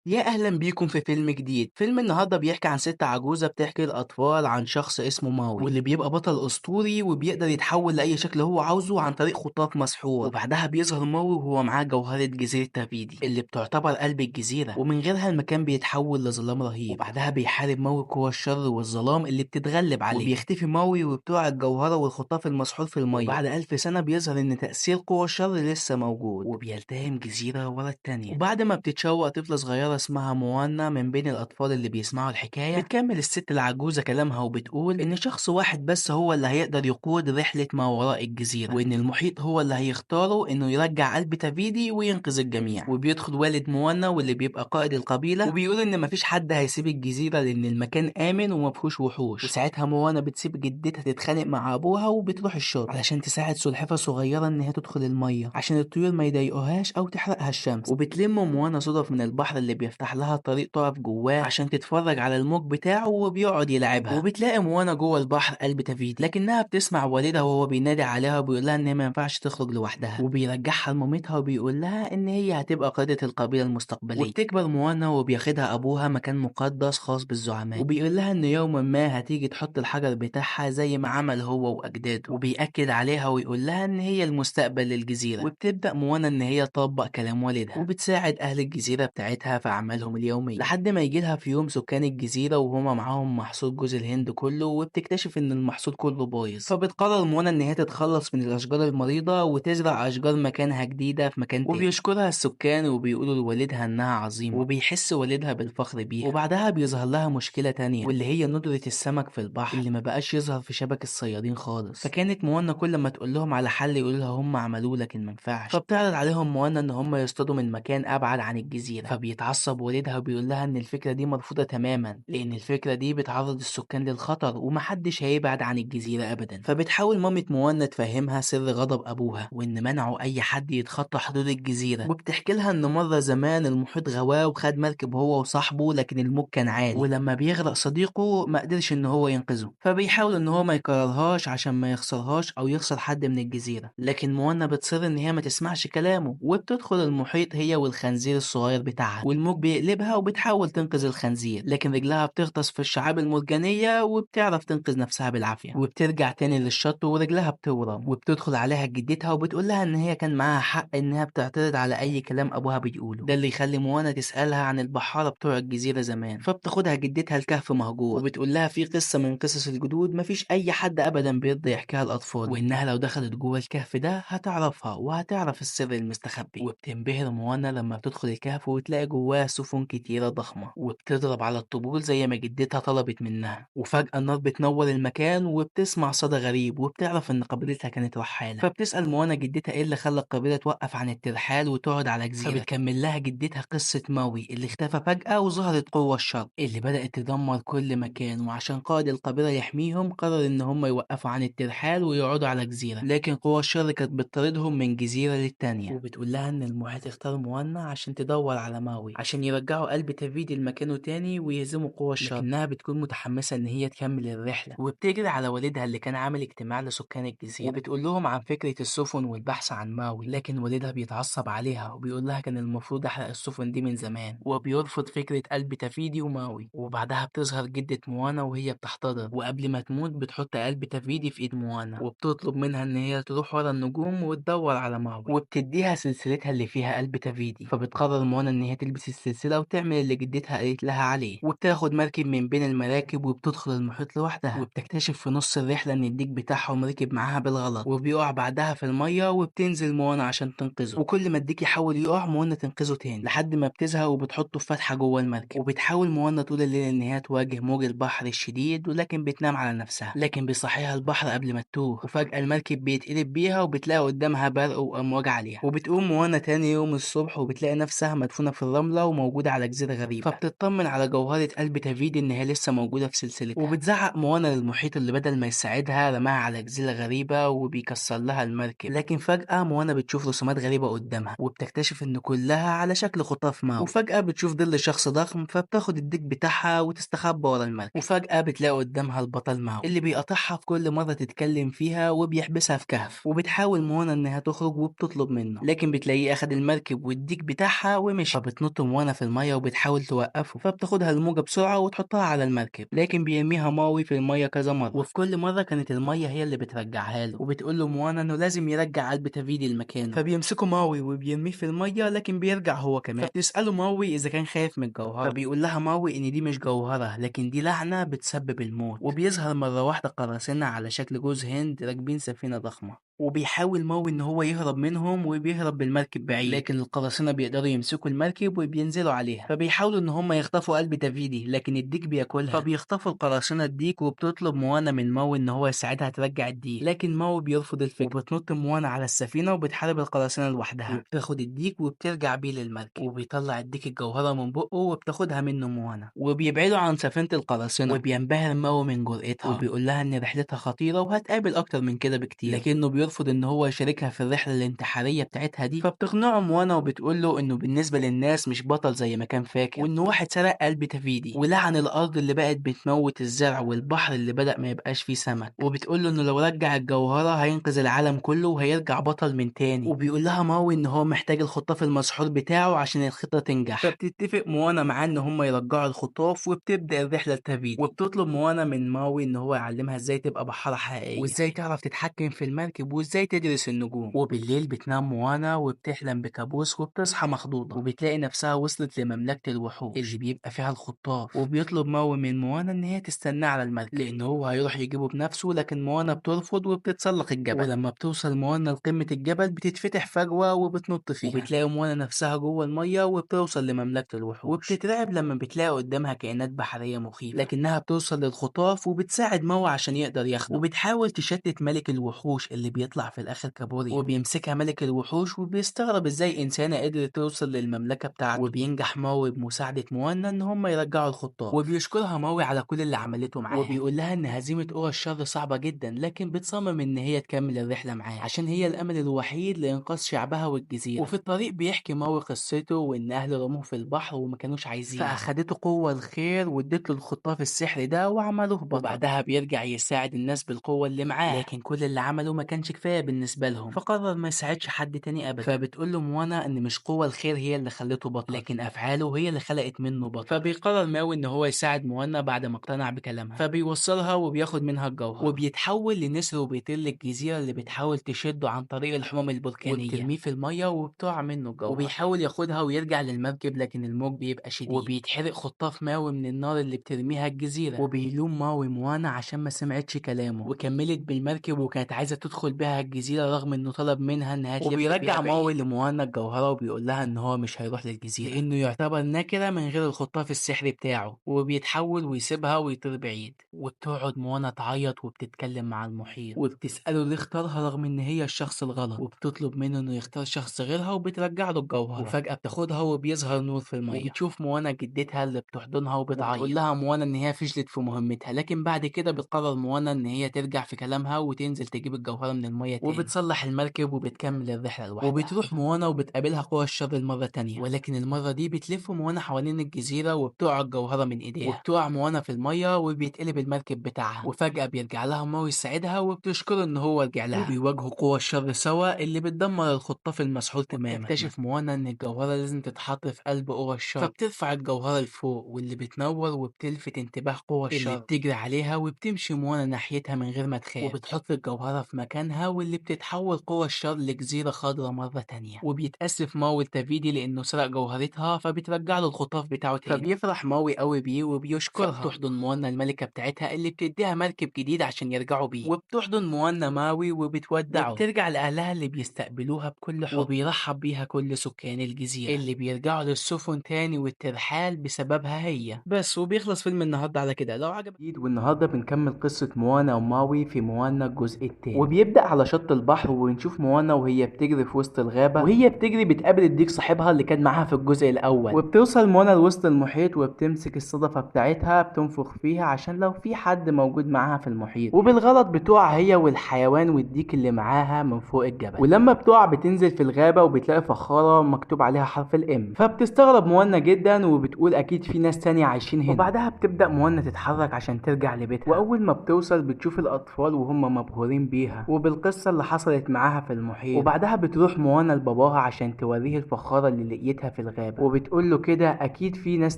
يا أهلا بيكم في فيلم جديد. فيلم النهاردة بيحكي عن ست عجوزة بتحكي للأطفال عن شخص اسمه ماوي، واللي بيبقى بطل أسطوري وبيقدر يتحول لأي شكل هو عاوزه عن طريق خطاف مسحور. وبعدها بيظهر ماوي وهو معاه جوهرة جزيرة تافيدي اللي بتعتبر قلب الجزيرة، ومن غيرها المكان بيتحول لظلام رهيب. وبعدها بيحارب ماوي قوى الشر والظلام اللي بتتغلب عليه، وبيختفي ماوي وبتوع الجوهرة والخطاف المسحور في المية. وبعد 1000 سنة بيظهر إن تأثير قوى الشر لسه موجود، وبيلتهم جزيرة ورا التانية. وبعد ما بتتشوق طفلة صغيرة اسمها موانا من بين الأطفال اللي بيسمعوا الحكاية، بتكمل الست العجوزة كلامها وبتقول إن شخص واحد بس هو اللي هيقدر يقود رحلة ما وراء الجزيرة، وإن المحيط هو اللي هيختاره إنه يرجع قلب تافيدي وينقذ الجميع. وبيدخل والد موانا واللي بيبقى قائد القبيلة، وبيقول إن مفيش حد هيسيب الجزيرة لأن المكان آمن ومفيهوش وحوش. وساعتها موانا بتسيب جدتها تتخانق مع أبوها وبتروح الشط علشان تساعد سلحفاة صغيرة إن هي تدخل المية عشان الطيور ما يضايقوهاش أو تحرقها الشمس. وبتلم موانا صدف من البحر اللي بيفتح لها طريق تقف جواه عشان تتفرج على الموج بتاعه وبيقعد يلعبها. وبتلاقي موانا جوه البحر قلب تافيدي، لكنها بتسمع والدها وهو بينادي عليها وبيقول لها ان هي ما ينفعش تخرج لوحدها، وبيرجعها لمامتها وبيقول لها ان هي هتبقى قائدة القبيلة المستقبلية. وبتكبر موانا وبياخدها ابوها مكان مقدس خاص بالزعماء، وبيقول لها ان يوما ما هتيجي تحط الحجر بتاعها زي ما عمل هو واجداده، وبيأكد عليها ويقول لها ان هي المستقبل للجزيرة. وبتبدأ موانا ان هي تطبق كلام والدها وبتساعد اهل الجزيرة بتاعتها في اعمالهم اليومية، لحد ما يجيلها في يوم سكان الجزيرة وهما معاهم محصول جوز الهند كله، وبتكتشف ان المحصول كله بايظ. فبتقرر موانا ان هي تتخلص من الاشجار المريضة وتزرع اشجار مكانها جديدة في مكان تاني. وبيشكرها السكان وبيقولوا لوالدها انها عظيمة، وبيحس والدها بالفخر بيها. وبعدها بيظهر لها مشكلة تانية، واللي هي ندرة السمك في البحر اللي ما بقاش يظهر في شبك الصيادين خالص. فكانت موانا كل ما تقول لهم على حل يقولوا لها هم عملوه لكن ما ينفعش. فبتعرض عليهم موانا ان هم يصطادوا من مكان ابعد عن الجزيرة، فبيتعصب والدها وبيقول لها ان الفكرة دي مرفوضة تماما لان الفكرة دي بتعرض السكان للخطر ومحدش هيبعد عن الجزيرة ابدا. فبتحاول مامة موانا تفهمها سر غضب ابوها وان منعوا اي حد يتخطى حدود الجزيرة، وبتحكي لها ان مرة زمان المحيط غواه وخد مركب هو وصاحبه لكن الموج كان عالي، ولما بيغرق صديقه ما قدرش ان هو ينقذه. فبيحاول ان هو ما يكررهاش عشان ما يخسرهاش او يخسر حد من الجزيرة، لكن موانا بتصر ان هي ما تسمعش كلامه وبتدخل المحيط هي والخنزير الصغير بتاعها، والموج بيقلبها وبتحاول تنقذ الخنزير لكن رجلها بتغطس في الشعاب المرجانية وبتعرف تنقذ نفسها بالعافية. وبترجع تاني للشط ورجلها بتورم، وبتدخل عليها جدتها وبتقول لها ان هي كان معاها حق انها بتعترض على اي كلام ابوها بيقوله. ده اللي يخلي موانا تسألها عن البحارة بتوع الجزيرة زمان. فبتاخدها جدتها الكهف مهجور وبتقول لها في قصة من قصص الجدود مفيش اي حد ابدا بيرضى يحكيها الاطفال، وانها لو دخلت جوه الكهف ده هتعرفها وهتعرف السر المستخبي. وبتنبهر موانا لما بتدخل الكهف وتلاقي جواه سفن كتيرة ضخمة وبتضرب على الطبول زي ما جدتها طلبت منها. وفجأة النار بتنور المكان وبتسمع صدى غريب وبتعرف ان قبيلتها كانت رحالة. فبتسأل موانا جدتها ايه اللي خلى القبيلة توقف عن الترحال وتقعد على جزيرة. فبتكمل لها جدتها قصة ماوي اللي اختفى فجأة وظهرت قوة الشر اللي بدأت تدمر كل مكان، وعشان قائد القبيلة يحميهم قرر ان هم يوقفوا عن الترحال ويقعدوا على جزيرة، لكن قوى الشر كانت بتطاردهم من جزيرة للتانية. وبتقول لها ان المحيط اختار موانا عشان تدور على ماوي عشان يرجعوا قلب تافيدي لمكانه تاني ويهزموا قوى الشر، لكنها بتكون متحمسة ان هي تكمل الرحلة وبتجري على والدها اللي كان عامل اجتماع لسكان الجزيرة وبتقول لهم عن فكرة السفن والبحث عن ماوي، لكن والدها بيتعصب عليها وبيقول لها كان المفروض احرق السفن دي من زمان، وبيرفض فكرة قلب تافيدي وماوي. وبعدها بتظهر جدة موانا وهي بتحتضر، وقبل ما تموت بتحط قلب تافيدي في ايد موانا وبتطلب منها ان هي تروح ورا النجوم وتدور على ماوي، وبتديها سلسلتها اللي فيها قلب تافيدي. فبتقرر موانا ان هي تلبس السلسلة وتعمل اللي جدتها قالت لها عليه، وبتاخد مركب من بين المراكب وبتدخل المحيط لوحدها، وبتكتشف في نص الرحلة ان الديك بتاعهم ركب معاها بالغلط وبيقع بعدها في المية، وبتنزل موانا عشان تنقذه. وكل ما الديك يحاول يقع موانا تنقذه تاني لحد ما بتزهق وبتحطه في فتحة جوه المركب. وبتحاول موانا طول الليل ان هي تواجه موج البحر الشديد ولكن بتنام على نفسها، لكن بيصحيها البحر قبل ما تتوه، وفجأة المركب بيتقلب بيها وبتلاقي قدامها برق وامواج عالية. وبتقوم موانا تاني يوم الصبح وبتلاقي نفسها مدفونة في الرملة وموجودة على جزيرة غريبة. فبتطمن على جوهرة قلب تافيدي ان هي لسه موجودة في سلسلتها، وبتزعق موانا للمحيط اللي بدل ما يساعدها رماها على جزيرة غريبة وبيكسر لها المركب. لكن فجأة موانا بتشوف رسومات غريبة قدامها وبتكتشف ان كلها على شكل خطاف ماوي. وفجأة بتشوف ظل شخص ضخم فبتاخد الديك بتاعها وتستخبى ورا المركب. وفجأة بتلاقي قدامها البطل ماوي اللي بيقاطعها في كل مرة تتكلم فيها وبيحبسها في كهف. وبتحاول موانا انها تخرج وبتطلب منه، لكن بتلاقيه اخد المركب والديك بتاعها ومشي. فبتنط موانا في المية وبتحاول توقفه، فبتاخدها الموجة بسرعة وتحطها على المركب، لكن بيرميها ماوي في المية كذا مرة، وفي كل مرة كانت المية هي اللي بترجعها له، وبتقول له موانا انه لازم يرجع قلب تافيدي لمكانه. فبيمسكوا ماوي وبيرميه في المية، لكن بيرجع هو كمان. فبتسأله ماوي اذا كان خايف من الجوهرة، فبيقول لها ماوي ان دي مش جوهرة، لكن دي لعنة بتسبب الموت. وبيظهر مرة واحدة قراصنة على شكل جوز هند راكبين سفينة ضخمة، وبيحاول ماوي ان هو يهرب منهم وبيهرب بالمركب بعيد، لكن القراصنة بيقدروا يمسكوا المركب وبينزلوا عليها. فبيحاولوا ان هم يخطفوا قلب دافيدي، لكن الديك بياكلها. فبيخطفوا القراصنة الديك، وبتطلب موانا من ماوي ان هو يساعدها ترجع الديك، لكن ماوي بيرفض الفكرة. وبتنط موانا على السفينة وبتحارب القراصنة لوحدها، وبتاخد الديك وبترجع بيه للمركب، وبيطلع الديك الجوهرة من بقه وبتاخدها منه موانا، وبيبعدوا عن سفينة القراصنة. وبينبهر ماوي من جرأتها، وبيقول لها ان رحلتها خطيرة وهتقابل اكتر من كده بكتير، لكنه بيرفض ان هو يشاركها في الرحلة الانتحارية بتاعتها دي. فبتقنعه موانا وبتقول له انه بالنسبة للناس مش بطل زي ما كان فاكر، وانه واحد سرق قلب تافيدي ولعن الارض اللي بقت بتموت الزرع والبحر اللي بدأ ما يبقاش فيه سمك. وبتقول له انه لو رجع الجوهرة هينقذ العالم كله وهيرجع بطل من تاني. وبيقول لها ماوي ان هو محتاج الخطاف المسحور بتاعه عشان الخطة تنجح. فبتتفق موانا معاه ان هم يرجعوا الخطاف، وبتبدأ الرحلة لتافيدي. وبتطلب موانا من ماوي ان هو يعلمها ازاي تبقى بحارة حقيقية، وازاي تعرف تتحكم في المركب، وازاي تدرس النجوم. وبالليل بتنام موانا وبتحلم بكابوس، وبتصحى مخضوضة وبتلاقي نفسها وصلت لمملكة الوحوش اللي بيبقى فيها الخطاف. وبيطلب ماوي من موانا ان هي تستناه على المركب، لان هو هيروح يجيبه بنفسه، لكن موانا بترفض وبتتسلق الجبل. ولما بتوصل موانا لقمة الجبل بتتفتح فجوة وبتنط فيها، وبتلاقي موانا نفسها جوه المية وبتوصل لمملكة الوحوش. وبتترعب لما بتلاقي قدامها كائنات بحرية مخيفة، لكنها بتوصل للخطاف وبتساعد ماوي عشان يقدر ياخده. وبتحاول تشتت ملك الوحوش اللي بيطلع في الاخر كابوريا، وبيمسكها ملك الوحوش وبيستغرب ازاي انسانة قدرت توصل للمملكة بتاعته. وبينجح ماوي بمساعدة موانا ان هم يرجعوا الخطاف، وبيشكرها ماوي على كل اللي عملته معاه، وبيقول لها ان هزيمة قوى الشر صعبة جدا، لكن بتصمم ان هي تكمل الرحلة معاه عشان هي الامل الوحيد لانقاذ شعبها والجزيرة. وفي الطريق بيحكي ماوي قصته وان اهله رموه في البحر وما كانوش عايزين، فاخدته قوة الخير وادت له الخطاف السحري ده وعملوه بطل. وبعدها بيرجع يساعد الناس بالقوة اللي معاه، لكن كل اللي عمله ما كانش كفاية بالنسبة لهم، فقرر ما يساعدش حد تاني ابدا. فبتقول له موانا ان مش قوة الخير هي اللي خلته بطل، لكن افعاله هي اللي خلقت منه بطل. فبيقرر ماوي ان هو يساعد موانا بعد ما اقتنع بكلامها، فبيوصلها وبياخد منها الجوهر، وبيتحول لنسر وبيطير للجزيرة اللي بتحاول تشده عن طريق الحمم البركانية، وبترميه في المية وبتقع منه الجوهر. وبيحاول ياخدها ويرجع للمركب، لكن الموج بيبقى شديد، وبيتحرق خطاف ماوي من النار اللي بترميها الجزيرة. وبيلوم ماوي موانا عشان ما سمعتش كلامه وكملت بالمركب، وكانت عايزة تدخل بيها الجزيرة رغم انه طلب منها انها تلف. وبيرجع ماوي لموانا الجوهرة وبيقول لها ان هو مش هيروح للجزيرة لانه يعتبر نكرة من غير الخطاف السحري بتاعه، وبيتحول ويسيبها ويطير بعيد. وبتقعد موانا تعيط وبتتكلم مع المحيط، وبتسأله ليه اختارها رغم ان هي الشخص الغلط، وبتطلب منه انه يختار شخص غيرها، وبترجع له الجوهرة. وفجأة بتاخدها وبيظهر نور في المية، وبتشوف موانا جدتها اللي بتحضنها وبتعيط، وبتقول لها موانا ان هي فشلت في مهمتها، لكن بعد كده بتقرر موانا ان هي ترجع في كلامها وتنزل تجيب الجوهرة من المية تاني، وبتصلح المركب وبتكمل الرحلة لوحدها. وبتروح موانا وبتقابلها قوى الشر المرة تانية، ولكن المرة دي بتلف موانا حوالين الجزيرة وبتقع الجوهرة من ايديها، وبتقع موانا في المية وبيتقلب المركب بتاعها. وفجأة بيرجع لها ماوي يساعدها وبتشكره ان هو رجع لها، وبيواجهوا قوى الشر سوا اللي بتدمر الخطاف المسحور تماما. بتكتشف موانا ان الجوهرة لازم تتحط في قلب قوى الشر، فبترفع الجوهرة لفوق واللي بتنور وبتلفت انتباه قوى الشر اللي بتجري عليها، وبتمشي موانا ناحيتها من غير ما تخاف، وبتحط الجوهرة في مكانها واللي بتتحول قوى الشر لجزيرة خضراء مرة تانية. وبيتأسف ماوي لتافيدي لانه سرق جوهرتها، فبترجع له الخطاف بتاعه تاني، فبيفرح ماوي قوي بيه وبيشكرها. فبتحضن موانا الملكة بتاعتها اللي بتديها مركب جديد عشان يرجعوا بيه، وبتحضن موانا ماوي وبتودعه، وبترجع لأهلها اللي بيستقبلوها بكل حب، وبيرحب بيها كل سكان الجزيرة اللي بيرجعوا للسفن تاني والترحال بسببها هي بس. وبيخلص فيلم النهارده على كده. لو عجبك جديد، والنهارده بنكمل قصة موانا وماوي في موانا الجزء التاني، وبيبدأ على شط البحر ونشوف موانا وهي بتجري في وسط الغابة، وهي بتجري بتقابل الديك صاحبها اللي كان معاها في الجزء الأول، وبتوصل موانا لوسط المحيط وبتمسك الصدفة بتاعتها بتنفخ فيها عشان لو في حد موجود معاها في المحيط، وبالغلط بتقع هي والحيوان والديك اللي معاها من فوق الجبل. ولما بتقع بتنزل في الغابة وبتلاقي فخارة مكتوب عليها حرف الام، فبتستغرب موانا جدا وبتقول اكيد في ناس تانية عايشين هنا. وبعدها بتبدأ موانا تتحرك عشان ترجع لبيتها، واول ما بتوصل بتشوف الاطفال وهم مبهورين بيها، والقصة اللي حصلت معاها في المحيط. وبعدها بتروح موانا لباباها عشان توريه الفخارة اللي لقيتها في الغابة، وبتقول له كده اكيد في ناس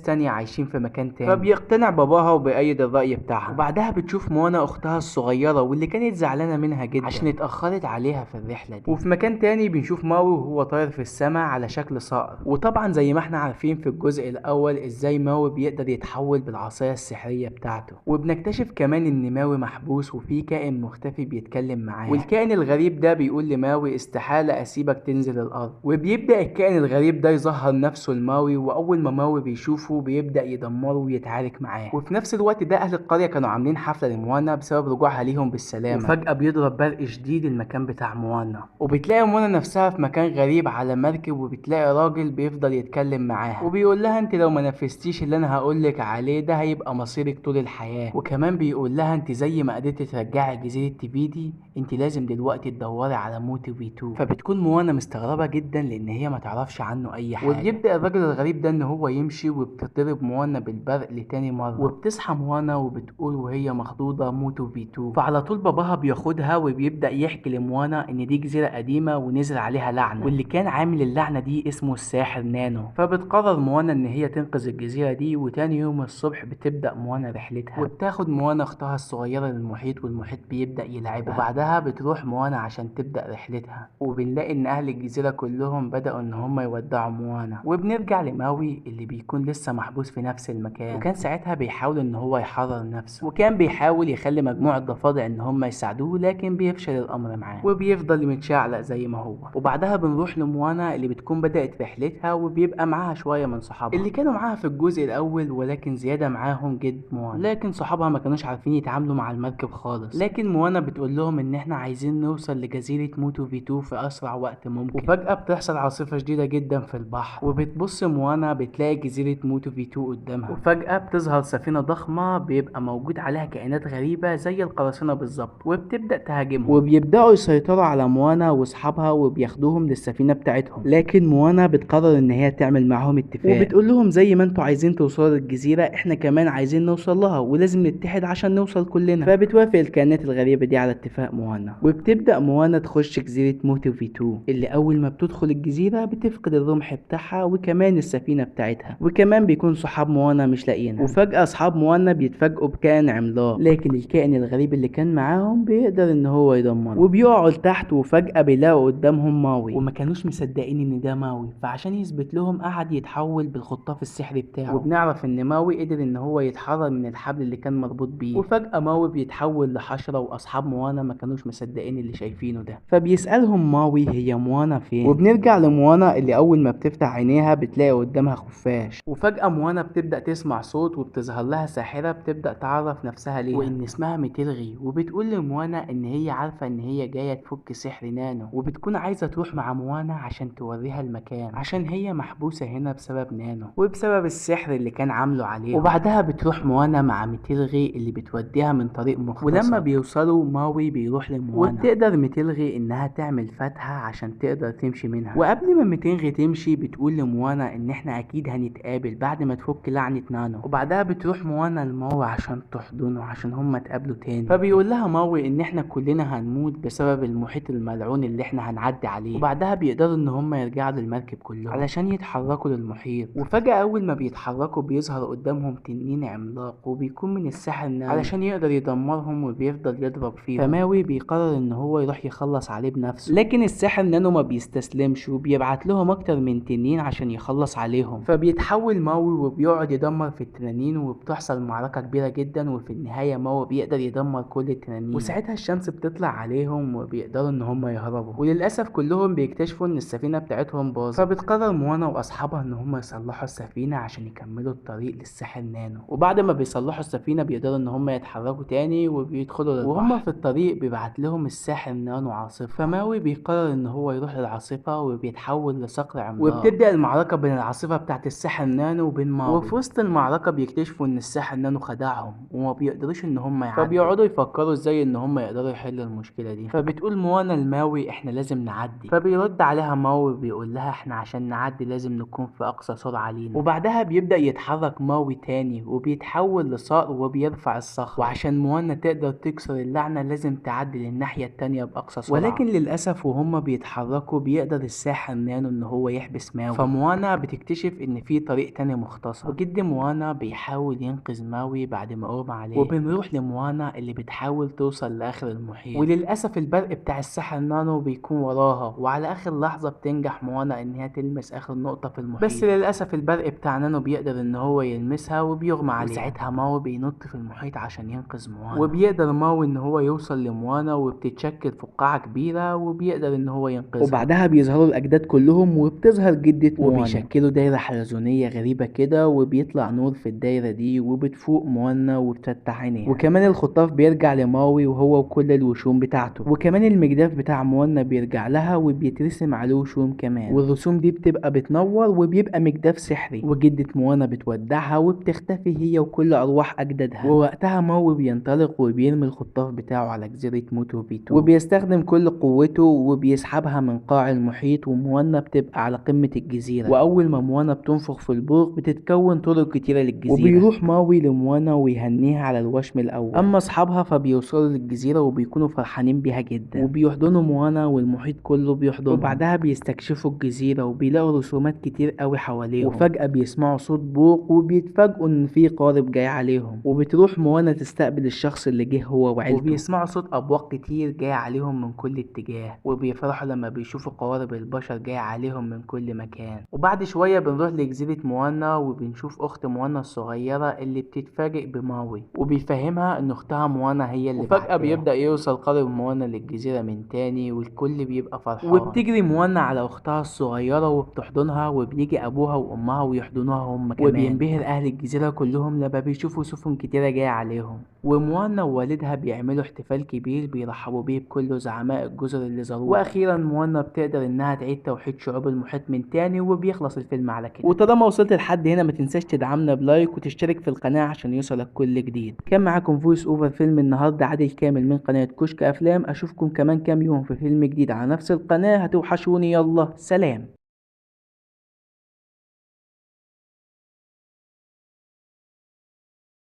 تانية عايشين في مكان تاني. فبيقتنع باباها وبيأيد الرأي بتاعها. وبعدها بتشوف موانا اختها الصغيرة واللي كانت زعلانة منها جدا عشان اتأخرت عليها في الرحلة دي. وفي مكان تاني بنشوف ماوي وهو طاير في السماء على شكل صقر. وطبعا زي ما احنا عارفين في الجزء الاول ازاي ماوي بيقدر يتحول بالعصاية السحرية بتاعته. وبنكتشف كمان ان ماوي محبوس وفي كائن مختفي بيتكلم معاه، والكائن الغريب ده بيقول لماوي استحالة اسيبك تنزل الارض. وبيبدأ الكائن الغريب ده يظهر نفسه لماوي، واول ما ماوي بيشوفه بيبدأ يدمره ويتعارك معاه. وفي نفس الوقت ده اهل القرية كانوا عاملين حفلة لموانا بسبب رجوعها ليهم بالسلامة. وفجأة بيضرب برق شديد المكان بتاع موانا، وبتلاقي موانا نفسها في مكان غريب على مركب، وبتلاقي راجل بيفضل يتكلم معاها وبيقول لها انت لو ما نفذتيش اللي انا هقولك عليه ده هيبقى مصيرك طول الحياة. وكمان بيقول لها انت زي ما قدرتي ترجعي جزيرة تبيدي انت لازم دلوقتي تدوري على موتو في 2. فبتكون موانا مستغربة جدا لان هي ما تعرفش عنه اي حاجة. وبيبدأ الراجل الغريب ده ان هو يمشي، وبتضرب موانا بالبرق لتاني مرة، وبتصحى موانا وبتقول وهي مخضوضة موتو في 2. فعلى طول باباها بياخدها وبيبدأ يحكي لموانا ان دي جزيرة قديمة ونزل عليها لعنة، واللي كان عامل اللعنة دي اسمه الساحر نانو. فبتقرر موانا ان هي تنقذ الجزيرة دي، وتاني يوم الصبح بتبدأ موانا رحلتها، وبتاخد موانا اختها الصغيرة للمحيط، والمحيط بيبدأ يلعبها. وبعدها بتروح موانا عشان تبدأ رحلتها، وبنلاقي ان اهل الجزيرة كلهم بدأوا ان هم يودعوا موانا. وبنرجع لماوي اللي بيكون لسه محبوس في نفس المكان، وكان ساعتها بيحاول ان هو يحرر نفسه، وكان بيحاول يخلي مجموعة ضفادع ان هم يساعدوه، لكن بيفشل الامر معاه وبيفضل متشعلق زي ما هو. وبعدها بنروح لموانا اللي بتكون بدأت رحلتها، وبيبقى معاها شوية من صحابها اللي كانوا معاها في الجزء الاول، ولكن زيادة معاهم جد موانا. لكن صحابها ما كانوش عارفين يتعاملوا مع المركب خالص. لكن موانا بتقول لهم ان احنا عايزين نوصل لجزيرة موتو في 2 في اسرع وقت ممكن. وفجأة بتحصل عاصفة شديدة جدا في البحر، وبتبص موانا بتلاقي جزيرة موتو في 2 قدامها. وفجأة بتظهر سفينة ضخمة بيبقى موجود عليها كائنات غريبة زي القراصنة بالظبط، وبتبدأ تهاجمهم، وبيبدأوا يسيطروا على موانا واصحابها وبياخدوهم للسفينة بتاعتهم. لكن موانا بتقرر ان هي تعمل معاهم اتفاق، وبتقول لهم زي ما انتوا عايزين توصلوا للجزيرة احنا كمان عايزين نوصل لها، ولازم نتحد عشان نوصل كلنا. فبتوافق الكائنات الغريبة دي على اتفاق موانا، وبتبدأ موانا تخش جزيرة موتو في 2 اللي اول ما بتدخل الجزيرة بتفقد الرمح بتاعها وكمان السفينة بتاعتها، وكمان بيكون صحاب موانا مش لاقيينها. وفجأة اصحاب موانا بيتفاجئوا بكائن عملاق، لكن الكائن الغريب اللي كان معاهم بيقدر ان هو يدمره، وبيقعوا لتحت. وفجأة بيلاقوا قدامهم ماوي، وما كانوش مصدقين ان ده ماوي، فعشان يثبت لهم قعد يتحول بالخطاف السحري بتاعه. وبنعرف ان ماوي قدر ان هو يتحرر من الحبل اللي كان مربوط بيه. وفجأة ماوي بيتحول لحشرة، واصحاب موانا ما كانوش مصدقين اللي شايفينه ده. فبيسألهم ماوي هي موانا فين. وبنرجع لموانا اللي اول ما بتفتح عينيها بتلاقي قدامها خفاش. وفجأة موانا بتبدأ تسمع صوت، وبتظهر لها ساحرة بتبدأ تعرف نفسها ليها وان اسمها متلغي. وبتقول لموانا ان هي عارفة ان هي جاية تفك سحر نانو، وبتكون عايزة تروح مع موانا عشان توريها المكان، عشان هي محبوسة هنا بسبب نانو وبسبب السحر اللي كان عامله عليها. وبعدها بتروح موانا مع متلغي اللي بتوديها من طريق مختصر. ولما بيوصلوا ماوي بيروح لموانا، وبتقدر متلغي انها تعمل فتحة عشان تقدر تمشي منها. وقبل ما متلغي تمشي بتقول لموانا ان احنا اكيد هنتقابل بعد ما تفك لعنة نانو. وبعدها بتروح موانا لماوي عشان تحضنه عشان هما اتقابلوا تاني. فبيقول لها ماوي ان احنا كلنا هنموت بسبب المحيط الملعون اللي احنا هنعدي عليه. وبعدها بيقدروا ان هما يرجعوا للمركب كلهم علشان يتحركوا للمحيط. وفجأة اول ما بيتحركوا بيظهر قدامهم تنين عملاق، وبيكون من السحر نانو علشان يقدر يدمرهم، وبيفضل يضرب فيهم. فماوي بيقرر ان هو يروح يخلص عليه بنفسه، لكن الساحر نانو ما بيستسلمش وبيبعت لهم اكتر من تنين عشان يخلص عليهم. فبيتحول ماوي وبيقعد يدمر في التنانين، وبتحصل معركة كبيرة جدا، وفي النهاية ماوي بيقدر يدمر كل التنانين. وساعتها الشمس بتطلع عليهم وبيقدروا ان هم يهربوا، وللاسف كلهم بيكتشفوا ان السفينة بتاعتهم باظت. فبتقرر موانا واصحابها ان هم يصلحوا السفينة عشان يكملوا الطريق للساحر نانو. وبعد ما بيصلحوا السفينة بيقدروا ان هم يتحركوا تاني وبيدخلوا للبحر. وهم في الطريق بيبعت لهم الساحر نانو عاصفة. فماوي بيقرر ان هو يروح للعاصفة وبيتحول لصقر عملاق. وبتبدأ المعركة بين العاصفة بتاعت الساحر نانو وبين ماوي. وفي وسط المعركة بيكتشفوا ان الساحر نانو خدعهم وما بيقدروش ان هم يعدوا. فبيقعدوا يفكروا ازاي ان هم يقدروا يحلوا المشكلة دي. فبتقول موانا لماوي احنا لازم نعدي. فبيرد عليها ماوي بيقول لها احنا عشان نعدي لازم نكون في اقصى سرعة لينا. وبعدها بيبدأ يتحرك ماوي تاني وبيتحول لصقر وبيرفع الصخر. وعشان موانا تقدر تكسر اللعنة لازم تعدي للناحية الناحية التانية بأقصى سرعة، ولكن للأسف وهم بيتحركوا بيقدر الساحر نانو إن هو يحبس ماوي. فموانا بتكتشف إن في طريق تاني مختصر، وجد موانا بيحاول ينقذ ماوي بعد ما أغمى عليه. وبنروح لموانا اللي بتحاول توصل لآخر المحيط، وللأسف البرق بتاع الساحر نانو بيكون وراها، وعلى آخر لحظة بتنجح موانا إنها تلمس آخر نقطة في المحيط. بس للأسف البرق بتاع نانو بيقدر إن هو يلمسها وبيغمى عليها، وساعتها ماوي بينط في المحيط عشان ينقذ موانا، وبيقدر ماوي إن هو يوصل لموانا وبتتشكل فقاعة كبيرة وبيقدر إن هو ينقذها. وبعدها بيظهروا الأجداد كلهم وبتظهر جدة موانا، وبيشكلوا دايرة حلزونية غريبة كده، وبيطلع نور في الدايرة دي وبتفوق موانا وبتفتح عينيها. وكمان الخطاف بيرجع لماوي وهو وكل الوشوم بتاعته، وكمان المجداف بتاع موانا بيرجع لها وبيترسم عليه وشوم كمان، والرسوم دي بتبقى بتنور وبيبقى مجداف سحري. وجدة موانا بتودعها وبتختفي هي وكل أرواح أجدادها، ووقتها ماوي بينطلق وبيرمي الخطاف بتاعه على جزيرة موتو بيتو، وبيستخدم كل قوته وبيسحبها من قاع المحيط، وموانا بتبقى على قمة الجزيرة. وأول ما موانا بتنفخ في البوق بتتكون طرق كتيرة للجزيرة، وبيروح ماوي لموانا ويهنيها على الوشم الأول. أما أصحابها فبيوصلوا للجزيرة وبيكونوا فرحانين بيها جدا، وبيحضنوا موانا والمحيط كله بيحضنهم. وبعدها بيستكشفوا الجزيرة وبيلاقوا رسومات كتير قوي حواليهم، وفجأة بيسمعوا صوت بوق وبيتفاجئوا إن في قارب جاي عليهم. وبتروح موانا تستقبل الشخص اللي جه هو وعيلته، وبيسمعوا صوت أبواق كتير جاي عليهم من كل اتجاه، وبيفرحوا لما بيشوفوا قوارب البشر جاي عليهم من كل مكان. وبعد شوية بنروح لجزيرة موانا وبنشوف أخت موانا الصغيرة اللي بتتفاجئ بماوي، وبيفهمها إن أختها موانا هي اللي وفجأة بيبدأ يوصل قارب موانا للجزيرة من تاني، والكل بيبقى فرحان. وبتجري موانا على أختها الصغيرة وبتحضنها، وبيجي أبوها وأمها ويحضنوها هم كمان. وبينبهر أهل الجزيرة كلهم لما بيشوفوا سفن كتيرة جاية عليهم، وموانا ووالدها بيعملوا احتفال كبير بيرحبوا بيه بكل زعماء الجزر اللي زاروها. وأخيرا موانا بتقدر إنها تعيد توحيد شعوب المحيط من تاني، وبيخلص الفيلم على كده. وطالما وصلت لحد هنا ما تنساش تدعمنا بلايك وتشترك في القناة عشان يوصلك كل جديد. كان معاكم فويس اوفر فيلم النهارده عادل كامل من قناة كشك أفلام. أشوفكم كمان كام يوم في فيلم جديد على نفس القناة. هتوحشوني، يلا سلام.